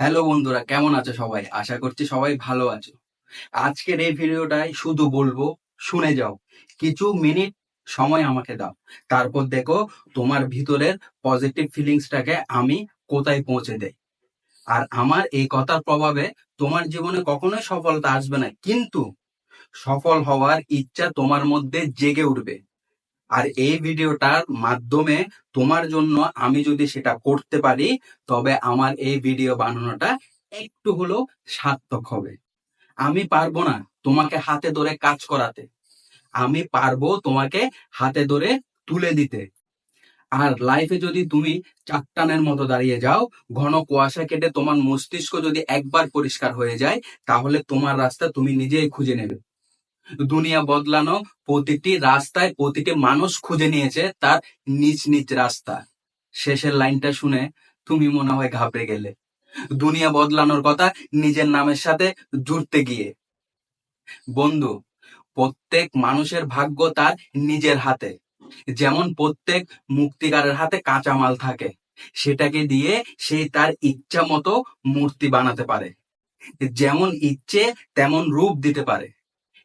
Hello বন্ধুরা, কেমন আছো সবাই? আশা করছি সবাই ভালো আছো। আজকের এই ভিডিওটাই শুধু বলবো, শুনে যাও। কিছু মিনিট সময় আমাকে দাও। তারপর দেখো তোমার ভিতরের পজিটিভ ফিলিংসটাকে আমি কোথায় পৌঁছে দেই। আর আমার এই কথার প্রভাবে তোমার জীবনে কখনোই সফলতা আসবে না, কিন্তু সফল হওয়ার ইচ্ছা তোমার মধ্যে জেগে উঠবে। আর এই ভিডিওটার মাধ্যমে তোমার জন্য আমি যদি সেটা করতে পারি, তবে আমার এই ভিডিও বানানোটা একটু হলেও সার্থক হবে। আমি পারবো না তোমাকে হাতে ধরে কাজ করাতে, আমি পারবো তোমাকে হাতে ধরে তুলে দিতে। আর লাইফে যদি তুমি চাট্টানের মতো দাঁড়িয়ে যাও, ঘন কুয়াশা কেটে তোমার মস্তিষ্ক যদি একবার পরিষ্কার হয়ে যায়, তাহলে তোমার রাস্তা তুমি নিজেই খুঁজে নেবে। দুনিয়া বদলানো প্রতিটি রাস্তায় প্রতিটি মানুষ খুঁজে নিয়েছে তার নিজ নিজ রাস্তা। শেষের লাইনটা শুনে তুমি মনে হয় ঘাবড়ে গেলে। দুনিয়া বদলানোর কথা নিজের নামের সাথে জুড়তে গিয়ে। বন্ধু, প্রত্যেক মানুষের ভাগ্য তার নিজের হাতে। যেমন প্রত্যেক মুক্তিকারের হাতে কাঁচামাল থাকে, সেটাকে দিয়ে সে তার ইচ্ছা মতো মূর্তি বানাতে পারে। যেমন ইচ্ছে তেমন রূপ দিতে পারে।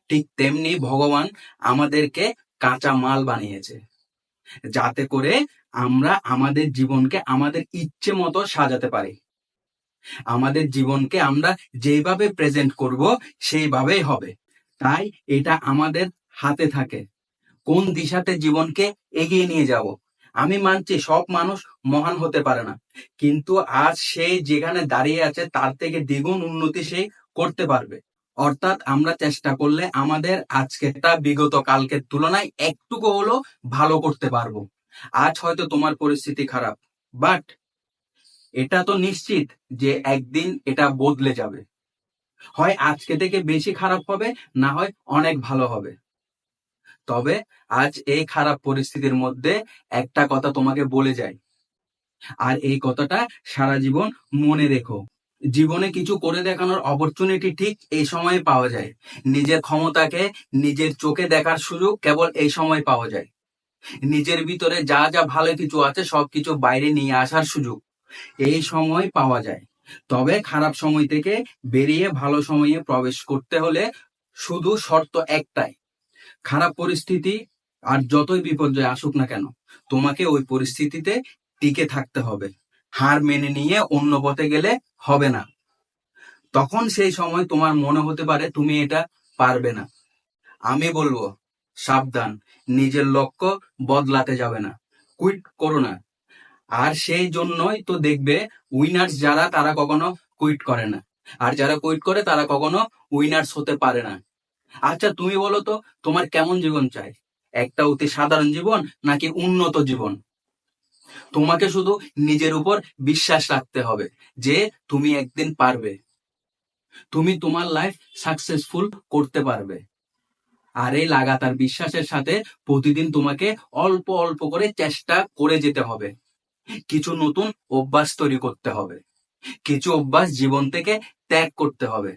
ঠিক তেমনি ভগবান আমাদেরকে কাঁচা মাল বানিয়েছে, যাতে করে আমরা আমাদের জীবনকে আমাদের ইচ্ছে মতো সাজাতে পারি। আমাদের জীবনকে আমরা যেভাবে প্রেজেন্ট করব সেইভাবেই হবে। তাই এটা আমাদের হাতে থাকে, কোন দিশাতে জীবনকে এগিয়ে নিয়ে যাব। আমি মানছি সব মানুষ মহান হতে পারে না, কিন্তু আজ সে যেখানে দাঁড়িয়ে আছে তার থেকে দ্বিগুণ উন্নতি সে করতে পারবে। অর্থাৎ আমরা চেষ্টা করলে আমাদের আজকেরটা বিগত কালকের তুলনায় একটুকু হলেও ভালো করতে পারবো। আজ হয়তো তোমার পরিস্থিতি খারাপ, বাট এটা তো নিশ্চিত যে একদিন এটা বদলে যাবে। হয় আজকে থেকে বেশি খারাপ হবে, না হয় অনেক ভালো হবে। তবে আজ এই খারাপ পরিস্থিতির মধ্যে একটা কথা তোমাকে বলে যাই, আর এই কথাটা সারা জীবন মনে রেখো। জীবনে কিছু করে দেখানোর অপরচুনিটি ঠিক এই সময়ে পাওয়া যায়। নিজের ক্ষমতাকে নিজের চোখে দেখার সুযোগ কেবল এই সময় পাওয়া যায়। নিজের ভিতরে যা যা ভালো কিছু আছে সবকিছু বাইরে নিয়ে আসার সুযোগ এই সময় পাওয়া যায়। তবে খারাপ সময় থেকে বেরিয়ে ভালো সময়ে প্রবেশ করতে হলে শুধু শর্ত একটাই, খারাপ পরিস্থিতি আর যতই বিপর্যয় আসুক না কেন, তোমাকে ওই পরিস্থিতিতে টিকে থাকতে হবে। হার মেনে নিয়ে অন্য পথে গেলে হবে না। তখন সেই সময় তোমার মনে হতে পারে তুমি এটা পারবে না। আমি বলবো, সাবধান, নিজের লক্ষ্য বদলাতে যাবে না, কুইট করো না। আর সেই জন্যই তো দেখবে উইনার্স যারা তারা কখনো কুইট করে না, আর যারা কুইট করে তারা কখনো উইনার্স হতে পারে না। আচ্ছা তুমি বলো তো, তোমার কেমন জীবন চাই? একটা অতি সাধারণ জীবন নাকি উন্নত জীবন? তোমাকে শুধু নিজের উপর বিশ্বাস রাখতে হবে যে তুমি একদিন পারবে, তুমি তোমার লাইফ সাকসেসফুল করতে পারবে। আর এই লাগাতার বিশ্বাসের সাথে প্রতিদিন তোমাকে অল্প অল্প করে চেষ্টা করে যেতে হবে। কিছু নতুন অভ্যাস তৈরি করতে হবে, কিছু অভ্যাস জীবন থেকে ত্যাগ করতে হবে,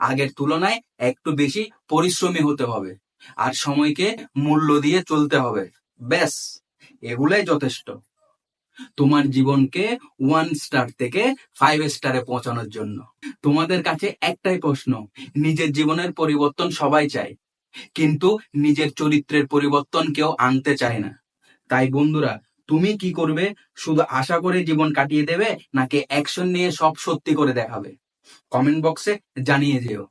আগের তুলনায় একটু বেশি পরিশ্রমী হতে হবে, আর সময়কে মূল্য দিয়ে চলতে হবে। ব্যাস, এগুলাই যথেষ্ট তোমার জীবনকে 1 স্টার থেকে 5 স্টারে পৌঁছানোর জন্য। তোমাদের কাছে একটাই প্রশ্ন, নিজের জীবনের পরিবর্তন সবাই চায়, কিন্তু নিজের চরিত্রের পরিবর্তন কেউ আনতে চায় না। তাই বন্ধুরা, তুমি কি করবে? শুধু আশা করে জীবন কাটিয়ে দেবে, নাকি অ্যাকশন নিয়ে সব সত্যি করে দেখাবে? কমেন্ট বক্সে জানিয়ে যেও।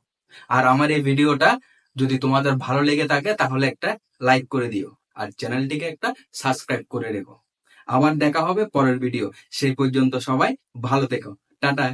আর আমার এই ভিডিওটা যদি তোমাদের ভালো লেগে থাকে তাহলে একটা লাইক করে দিও, আর চ্যানেলটিকে একটা সাবস্ক্রাইব করে রেখো। আবার দেখা হবে পরের ভিডিও। সেই পর্যন্ত সবাই ভালো থেকো। টাটা।